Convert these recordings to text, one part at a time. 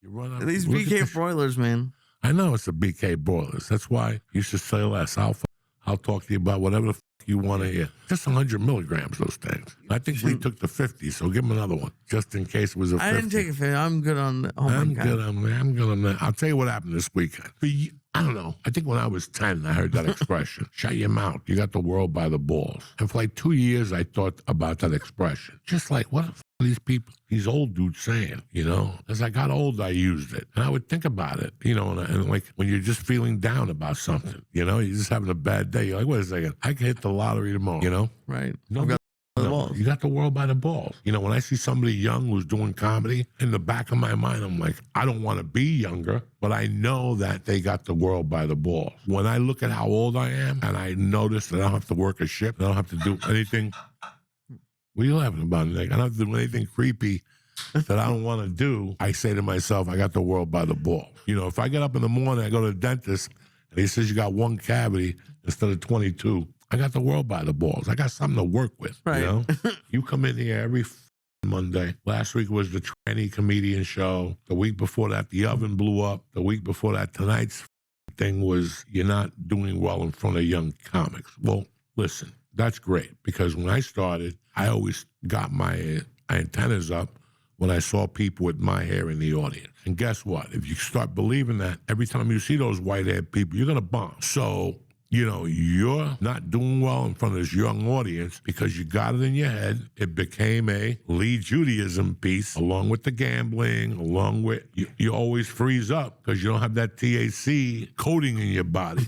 You run out. These BK broilers, man. I know it's the BK broilers. That's why you should say less. I'll talk to you about whatever the you want to hear. Just 100 milligrams, those things. I think Lee took the 50, so give him another one, just in case it was a 50. I didn't take a 50. I'm good on that. Oh I'm my good God. I'm good on that. I'll tell you what happened this weekend. I don't know. I think when I was 10, I heard that expression. Shut your mouth. You got the world by the balls. And for like 2 years, I thought about that expression. Just like, what the f are these people, these old dudes saying, you know? As I got older, I used it. And I would think about it, you know, and like when you're just feeling down about something, you know, you're just having a bad day. You're like, wait a second, I can hit the lottery tomorrow, you know? Right. No, you got the world by the balls. You know, when I see somebody young who's doing comedy, in the back of my mind, I'm like, I don't want to be younger, but I know that they got the world by the balls. When I look at how old I am and I notice that I don't have to work a shift, I don't have to do anything. What are you laughing about, Nick? I don't have to do anything creepy that I don't want to do. I say to myself, I got the world by the balls. You know, if I get up in the morning, I go to the dentist, and he says you got one cavity instead of 22, I got the world by the balls. I got something to work with, right. You know? You come in here every Monday. Last week was the tranny comedian show. The week before that, the oven blew up. The week before that, tonight's thing was you're not doing well in front of young comics. Well, listen, that's great, because when I started, I always got my antennas up when I saw people with my hair in the audience. And guess what? If you start believing that, every time you see those white-haired people, you're going to bomb. So, you know, you're not doing well in front of this young audience because you got it in your head. It became a Lee Judaism piece, along with the gambling, along with, you always freeze up because you don't have that THC coating in your body.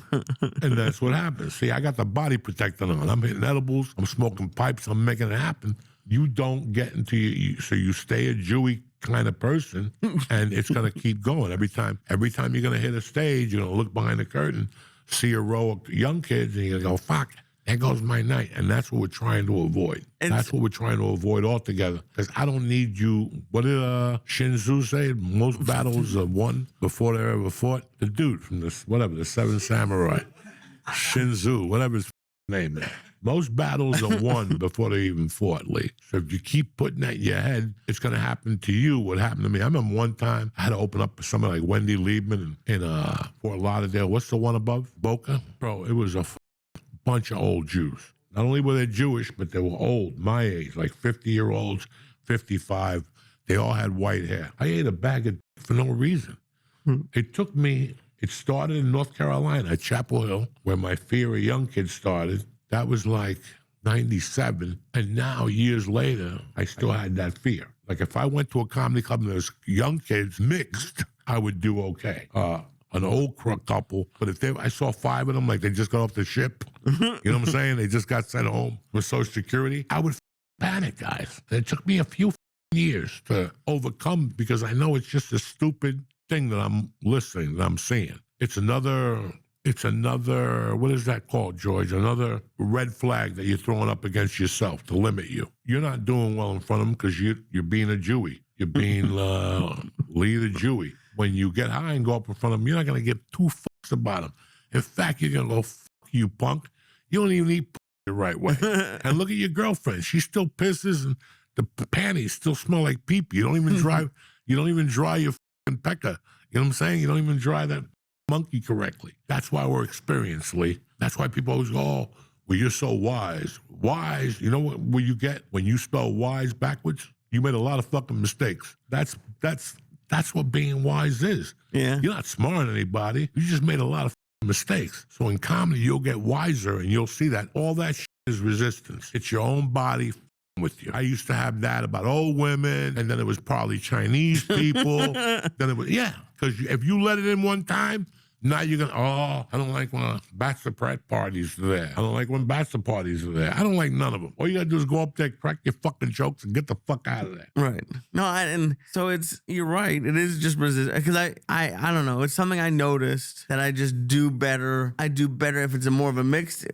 And that's what happens. See, I got the body protector on. I'm hitting edibles, I'm smoking pipes, I'm making it happen. You don't get into so you stay a Jewy kind of person, and it's going to keep going. Every time you're going to hit a stage, you're going to look behind the curtain, see a row of young kids, and you're going to go, fuck, there goes my night. And that's what we're trying to avoid. That's what we're trying to avoid altogether. Because I don't need you. What did Shinzu say? Most battles are won before they're ever fought. The dude from the Seven Samurai. Shinzu, whatever his name is. Most battles are won before they even fought, Lee. So if you keep putting that in your head, it's going to happen to you what happened to me. I remember one time I had to open up for somebody like Wendy Liebman in Fort Lauderdale. What's the one above? Boca? Bro, it was a bunch of old Jews. Not only were they Jewish, but they were old, my age, like 50-year-olds, 55. They all had white hair. I ate a bag of for no reason. It started in North Carolina, at Chapel Hill, where my Fear of Young Kids started. That was like 97. And now, years later, I still had that fear. Like if I went to a comedy club and there's young kids mixed, I would do okay. An old couple, but if I saw 5 of them, like they just got off the ship, you know what I'm saying? They just got sent home with Social Security, I would panic, guys. It took me a few years to overcome because I know it's just a stupid thing that I'm listening, that I'm seeing. It's another, what is that called, George? Another red flag that you're throwing up against yourself to limit you. You're not doing well in front of them because you're being a Jewy. You're being Lee the Jewy. When you get high and go up in front of them, you're not going to give 2 fucks about them. In fact, you're going to go, fuck you, punk. You don't even eat the right way. And look at your girlfriend. She still pisses and the panties still smell like pee-pee. You don't even dry your fucking pecker. You know what I'm saying? You don't even dry that monkey correctly. That's why we're experienced, Lee. That's why people always go, oh, well, you're so wise. Wise, you know what you get when you spell wise backwards? You made a lot of fucking mistakes. That's what being wise is. Yeah. You're not smarter than anybody. You just made a lot of mistakes. So in comedy, you'll get wiser and you'll see that all that shit is resistance. It's your own body with you. I used to have that about old women, and then it was probably Chinese people. Then it was, because if you let it in one time, now you're going to, I don't like when bachelor parties are there. I don't like when bachelor parties are there. I don't like none of them. All you got to do is go up there, crack your fucking jokes, and get the fuck out of there. Right. No, and so you're right. It is just resistance. Because I don't know. It's something I noticed that I just do better. I do better if it's more of a mixed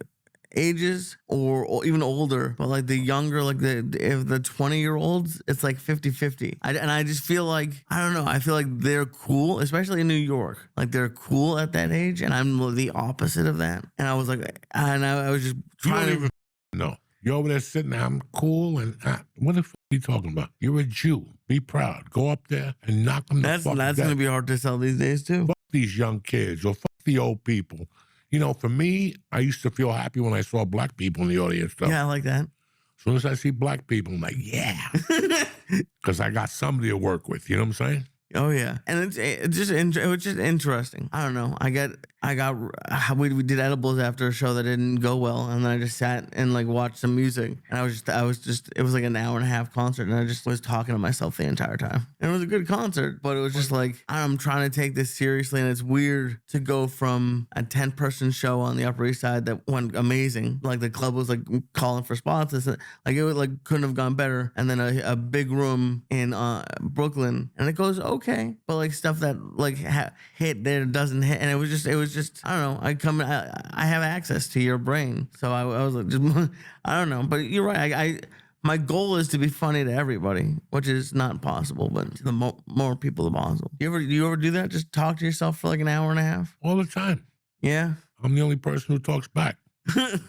ages or even older, but like the younger, like if the 20-year-olds, it's like 50-50. And I just feel like, I don't know, I feel like they're cool, especially in New York. Like they're cool at that age, and I'm the opposite of that. And I was like, and I was just trying to... No. You're over there sitting there, I'm cool, and what the fuck are you talking about? You're a Jew. Be proud. Go up there and knock them the That's fuck that's dead. gonna be hard to sell these days too. Fuck these young kids or fuck the old people. You know, for me, I used to feel happy when I saw black people in the audience, though. Yeah, I like that. As soon as I see black people, I'm like, yeah. Because I got somebody to work with. You know what I'm saying? Oh yeah, and it was just interesting. I don't know. We did edibles after a show that didn't go well, and then I just sat and like watched some music, and it was like an hour and a half concert, and I just was talking to myself the entire time. And it was a good concert, but it was just like I'm trying to take this seriously, and it's weird to go from a 10-person show on the Upper East Side that went amazing, like the club was like calling for spots, like it was like couldn't have gone better, and then a big room in Brooklyn, and it goes okay, but like stuff that like hit there doesn't hit, and it was just I don't know. I have access to your brain, so I was like, just, I don't know, but you're right. I my goal is to be funny to everybody, which is not possible, but to the more people the possible. Do you ever do that? Just talk to yourself for like an hour and a half? All the time. Yeah. I'm the only person who talks back. You know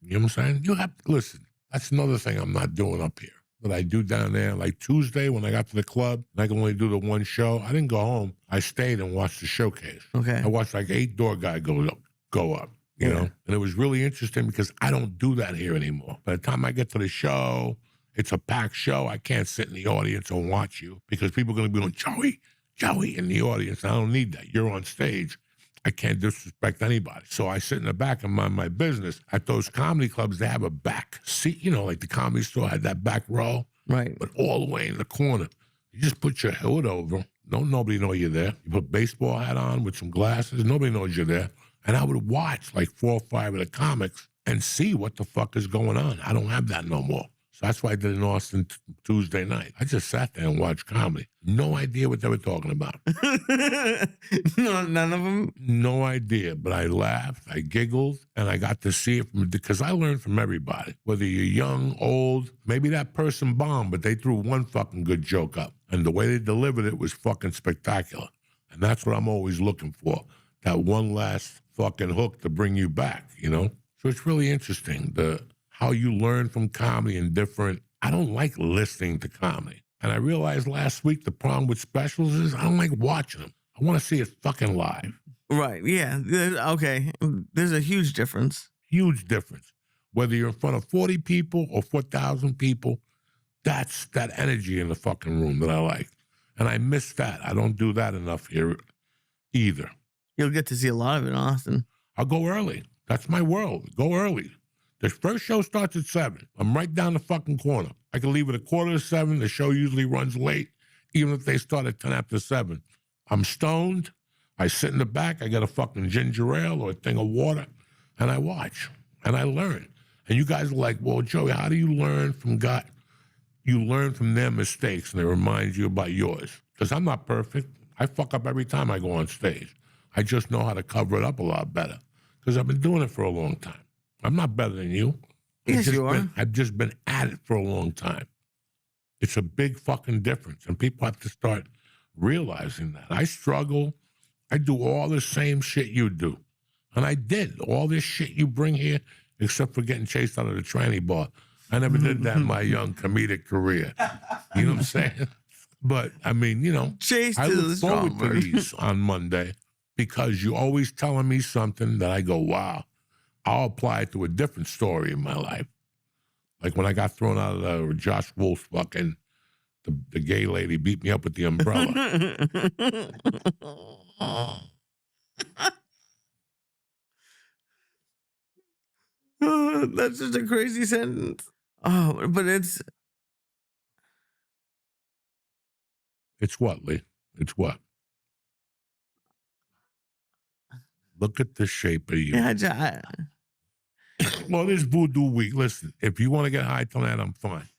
what I'm saying? You have to listen. That's another thing I'm not doing up here. That I do down there. Like Tuesday when I got to the club, and I can only do the one show. I didn't go home. I stayed and watched the showcase. Okay. I watched like 8 door guy go up. You know, and it was really interesting because I don't do that here anymore. By the time I get to the show, it's a packed show. I can't sit in the audience and watch you because people are going to be going, Joey in the audience. I don't need that. You're on stage. I can't disrespect anybody. So I sit in the back and mind my business. At those comedy clubs, they have a back seat, you know, like the Comedy Store had that back row. Right. But all the way in the corner. You just put your hood over. Nobody know you're there. You put a baseball hat on with some glasses. Nobody knows you're there. And I would watch like 4 or 5 of the comics and see what the fuck is going on. I don't have that no more. So that's why I did it in Austin Tuesday night. I just sat there and watched comedy. No idea what they were talking about. No, none of them? No idea, but I laughed, I giggled, and I got to see it because I learned from everybody. Whether you're young, old, maybe that person bombed, but they threw one fucking good joke up. And the way they delivered it was fucking spectacular. And that's what I'm always looking for. That one last fucking hook to bring you back, you know? So it's really interesting, how you learn from comedy and different. I don't like listening to comedy. And I realized last week the problem with specials is I don't like watching them. I want to see it fucking live. Right. Yeah. Okay. There's a huge difference. Huge difference. Whether you're in front of 40 people or 4,000 people, that's that energy in the fucking room that I like. And I miss that. I don't do that enough here either. You'll get to see a lot of it in Austin. I'll go early. That's my world. Go early. The first show starts at 7. I'm right down the fucking corner. I can leave at 6:45. The show usually runs late, even if they start at 10 after 7. I'm stoned. I sit in the back. I get a fucking ginger ale or a thing of water, and I watch, and I learn. And you guys are like, well, Joey, how do you learn from God? You learn from their mistakes, and it reminds you about yours. Because I'm not perfect. I fuck up every time I go on stage. I just know how to cover it up a lot better because I've been doing it for a long time. I'm not better than you. Yes, you are. I've just been at it for a long time. It's a big fucking difference, and people have to start realizing that. I struggle. I do all the same shit you do, and I did all this shit you bring here, except for getting chased out of the tranny bar. I never did that in my young comedic career. You know what I'm saying? But, I mean, you know, Chase I to look the forward strong to word. these on Monday because you're always telling me something that I go, wow, I'll apply it to a different story in my life. Like when I got thrown out of the Josh Wolf fucking, the gay lady beat me up with the umbrella. That's just a crazy sentence. Oh, but it's It's what, Lee? It's what? Look at the shape of you. yeah. Well, this voodoo week. Listen, if you want to get high tonight, I'm fine.